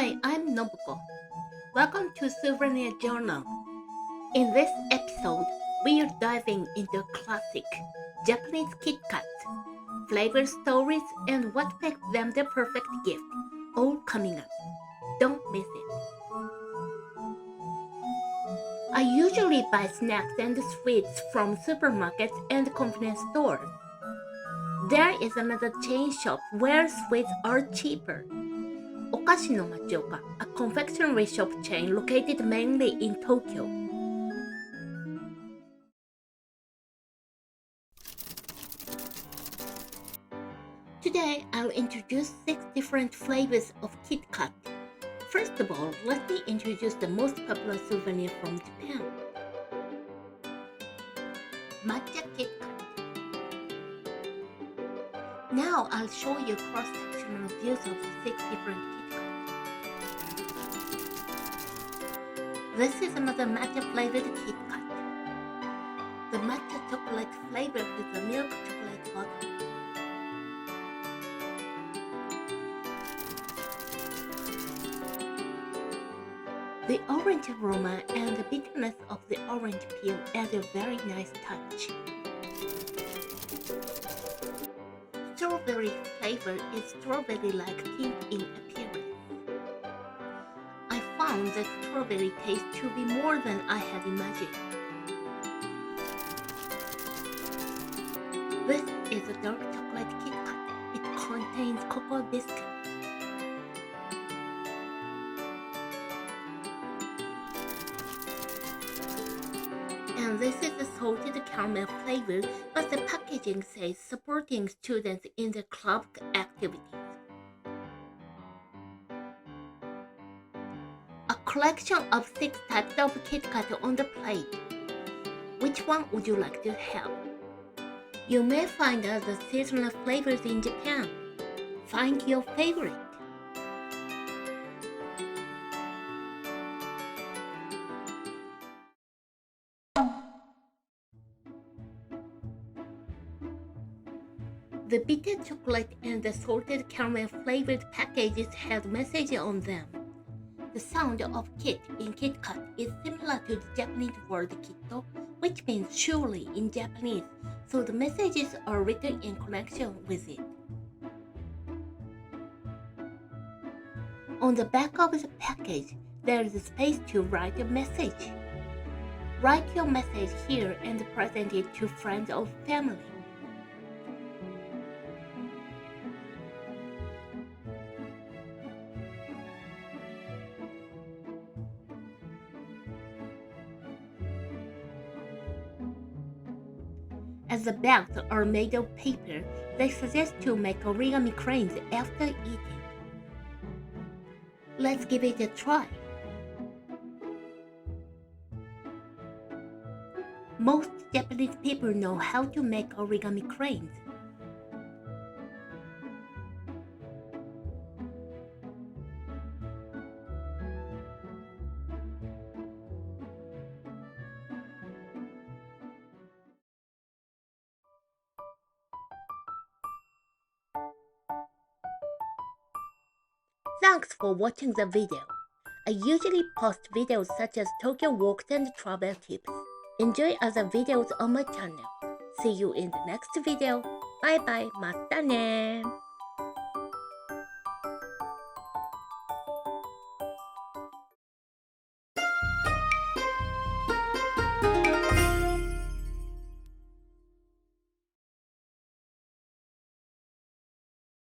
Hi, I'm Nobuko. Welcome to Souvenir Journal. In this episode, we are diving into classic Japanese KitKats, flavor stories, and what makes them the perfect gift, all coming up. Don't miss it. I usually buy snacks and sweets from supermarkets and convenience stores. There is another chain shop where sweets are cheaper. お菓子の町岡, a confectionery shop chain located mainly in Tokyo. Today, I'll introduce 6 different flavors of KitKat. First of all, let me introduce the most popular souvenir from Japan. Matcha KitKat. Now I'll show you cross-sectional views of the 6 different KitKats. This is another matcha-flavored KitKat. The matcha chocolate flavor with a milk chocolate bottom. The orange aroma and the bitterness of the orange peel add a very nice touch. Strawberry flavor is strawberry-like pink in appearance. I found the strawberry taste to be more than I had imagined. This is a dark chocolate KitKat. It contains cocoa biscuits. And this is a salted caramel flavor, but the packaging says supporting students in the club activities. A collection of 6 types of KitKat on the plate. Which one would you like to have? You may find other seasonal flavors in Japan. Find your favorite. The bitter chocolate and the salted caramel flavored packages had messages on them. The sound of kit in KitKat is similar to the Japanese word kitto, which means surely in Japanese, so the messages are written in connection with it. On the back of the package, there is a space to write a message. Write your message here and present it to friends or family. As the bags are made of paper, they suggest to make origami cranes after eating. Let's give it a try. Most Japanese people know how to make origami cranes. Thanks for watching the video. I usually post videos such as Tokyo walks and travel tips. Enjoy other videos on my channel. See you in the next video. Bye bye, またね